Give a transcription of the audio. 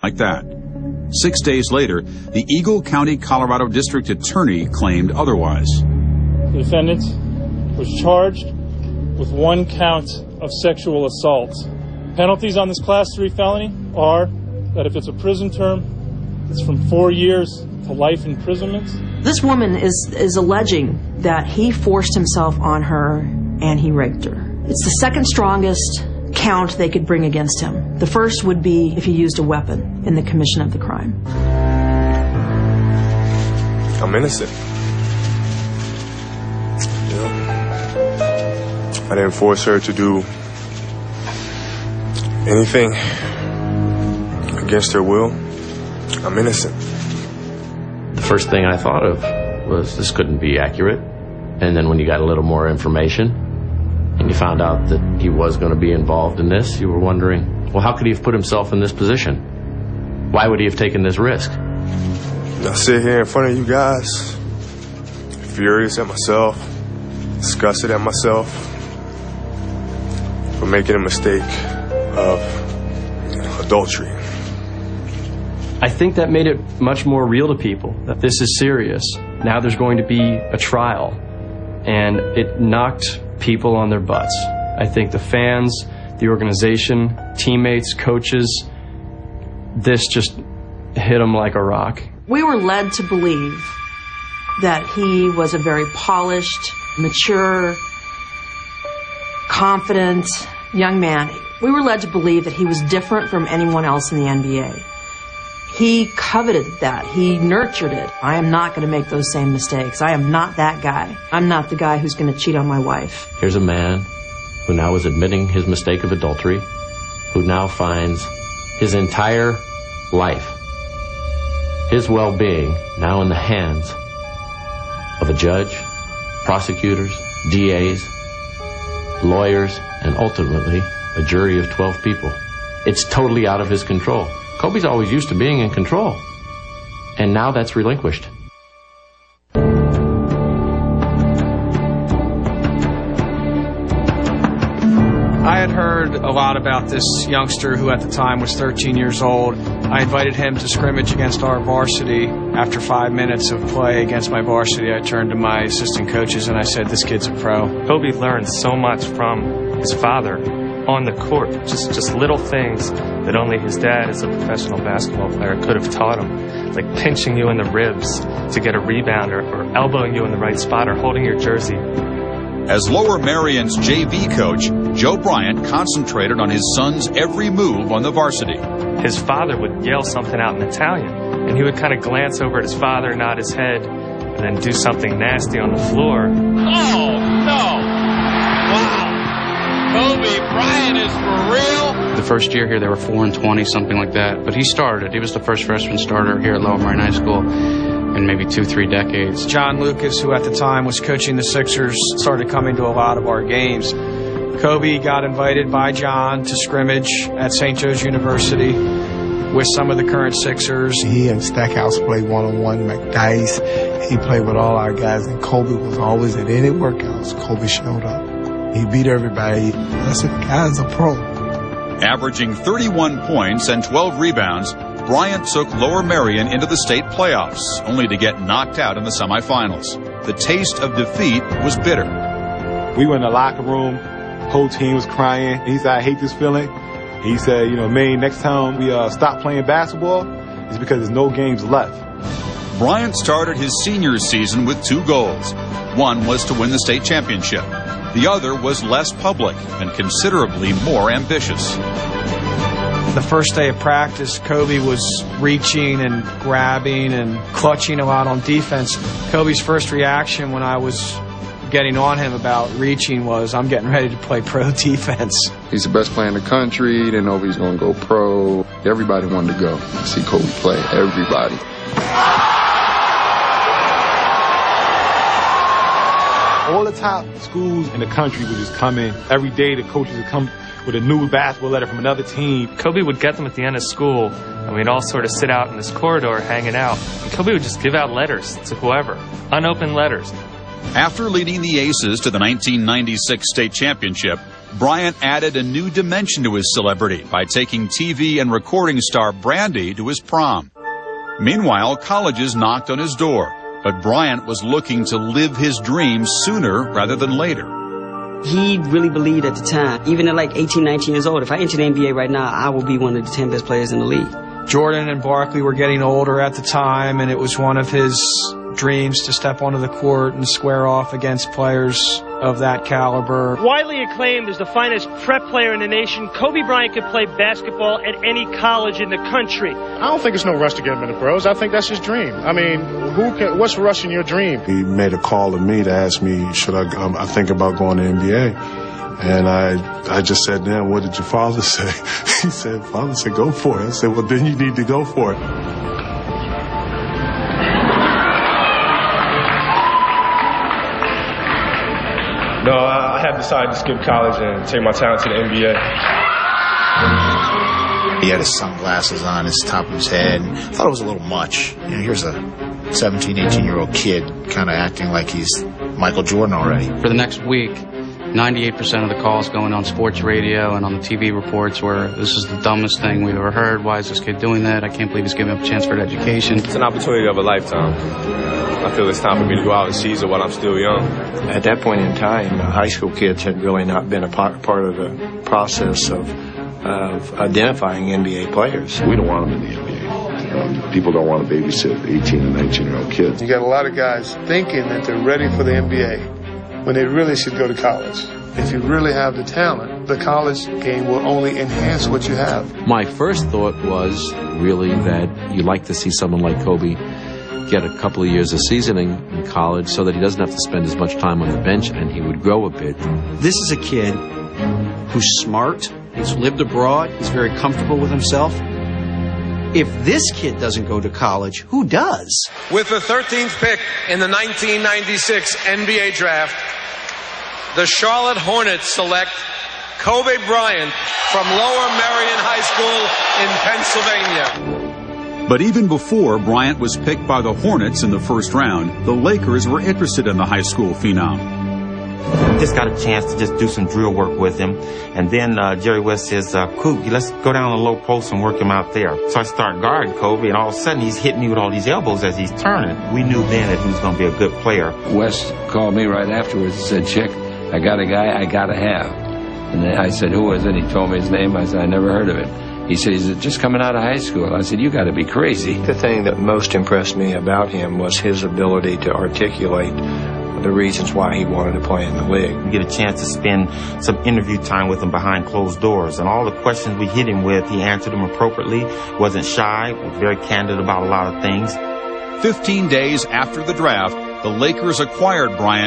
like that. 6 days later, the Eagle County, Colorado District Attorney claimed otherwise. The defendant was charged with 1 count of sexual assault. Penalties on this Class 3 felony are that if it's a prison term, it's from 4 years to life imprisonment. This woman is alleging that he forced himself on her and he raped her. It's the second strongest count they could bring against him. The first would be if he used a weapon in the commission of the crime. I'm innocent. You know, I didn't force her to do anything against her will. I'm innocent. The first thing I thought of was this couldn't be accurate. And then when you got a little more information and you found out that he was going to be involved in this, you were wondering, well, how could he have put himself in this position? Why would he have taken this risk? I sit here in front of you guys, furious at myself, disgusted at myself for making a mistake of adultery. I think that made it much more real to people, that this is serious. Now there's going to be a trial, and it knocked people on their butts. I think the fans, the organization, teammates, coaches, this just hit them like a rock. We were led to believe that he was a very polished, mature, confident young man. We were led to believe that he was different from anyone else in the NBA. He coveted that. He nurtured it. I am not going to make those same mistakes. I am not that guy. I'm not the guy who's going to cheat on my wife. Here's a man who now is admitting his mistake of adultery, who now finds his entire life, his well-being, now in the hands of a judge, prosecutors, DAs, lawyers, and ultimately a jury of 12 people. It's totally out of his control. Kobe's always used to being in control, and now that's relinquished. I had heard a lot about this youngster who at the time was 13 years old. I invited him to scrimmage against our varsity. After 5 minutes of play against my varsity, I turned to my assistant coaches and I said, this kid's a pro. Kobe learned so much from his father on the court, just little things that only his dad as a professional basketball player could have taught him, like pinching you in the ribs to get a rebound or elbowing you in the right spot or holding your jersey. As Lower Merion's JV coach, Joe Bryant concentrated on his son's every move on the varsity. His father would yell something out in Italian, and he would kind of glance over at his father, nod his head, and then do something nasty on the floor. Oh, no! Wow! Kobe Bryant is for real? The first year here, they were 4-20, something like that. But he started. He was the first freshman starter here at Lower Merion High School in maybe 2-3 decades. John Lucas, who at the time was coaching the Sixers, started coming to a lot of our games. Kobe got invited by John to scrimmage at St. Joe's University with some of the current Sixers. He and Stackhouse played one-on-one, McDice. He played with all our guys, and Kobe was always at any workouts. Kobe showed up. He beat everybody. I said, the guy's a pro. Averaging 31 points and 12 rebounds, Bryant took Lower Merion into the state playoffs, only to get knocked out in the semifinals. The taste of defeat was bitter. We were in the locker room. The whole team was crying. He said, I hate this feeling. He said, man, next time we stop playing basketball, it's because there's no games left. Bryant started his senior season with 2 goals. One was to win the state championship. The other was less public and considerably more ambitious. The first day of practice, Kobe was reaching and grabbing and clutching a lot on defense. Kobe's first reaction when I was getting on him about reaching was, I'm getting ready to play pro defense. He's the best player in the country. Didn't know if he was going to go pro. Everybody wanted to go see Kobe play. Everybody. All the top schools in the country would just come in. Every day the coaches would come with a new basketball letter from another team. Kobe would get them at the end of school, and we'd all sort of sit out in this corridor hanging out. And Kobe would just give out letters to whoever, unopened letters. After leading the Aces to the 1996 state championship, Bryant added a new dimension to his celebrity by taking TV and recording star Brandy to his prom. Meanwhile, colleges knocked on his door, but Bryant was looking to live his dreams sooner rather than later. He really believed at the time, even at like 18, 19 years old, if I enter the NBA right now, I will be one of the 10 best players in the league. Jordan and Barkley were getting older at the time, and it was one of his dreams to step onto the court and square off against players of that caliber. Widely acclaimed as the finest prep player in the nation, Kobe Bryant could play basketball at any college in the country. I don't think it's no rush to get him in the pros. I think that's his dream. I mean, what's rushing your dream? He made a call to me to ask me, should I think about going to NBA? And I just said, "Damn, what did your father say?" He said, "Father said, go for it." I said, "Well, then you need to go for it." No, I had decided to skip college and take my talent to the NBA. He had his sunglasses on, his top of his head. I thought it was a little much. You know, here's a 17, 18-year-old kid kind of acting like he's Michael Jordan already. For the next week, 98% of the calls going on sports radio and on the TV reports were, this is the dumbest thing we've ever heard. Why is this kid doing that? I can't believe he's giving up a chance for education. It's an opportunity of a lifetime. I feel it's time for me to go out and seize it while I'm still young. At that point in time, high school kids had really not been a part of the process of identifying NBA players. We don't want them in the NBA. People don't want to babysit 18 and 19-year-old kids. You got a lot of guys thinking that they're ready for the NBA when they really should go to college. If you really have the talent, the college game will only enhance what you have. My first thought was really that you'd like to see someone like Kobe get a couple of years of seasoning in college so that he doesn't have to spend as much time on the bench and he would grow a bit. This is a kid who's smart, he's lived abroad, he's very comfortable with himself. If this kid doesn't go to college, who does? With the 13th pick in the 1996 NBA draft, the Charlotte Hornets select Kobe Bryant from Lower Merion High School in Pennsylvania. But even before Bryant was picked by the Hornets in the first round, the Lakers were interested in the high school phenom. Just got a chance to just do some drill work with him. And then Jerry West says, Coop, let's go down the low post and work him out there. So I start guarding Kobe, and all of a sudden he's hitting me with all these elbows as he's turning. We knew then that he was going to be a good player. West called me right afterwards and said, Chick, I got a guy I got to have. And then I said, who is it? He told me his name. I said, I never heard of it. He said, he's just coming out of high school. I said, you got to be crazy. The thing that most impressed me about him was his ability to articulate the reasons why he wanted to play in the league. We get a chance to spend some interview time with him behind closed doors, and all the questions we hit him with, he answered them appropriately, wasn't shy, was very candid about a lot of things. 15 days after the draft, the Lakers acquired Bryant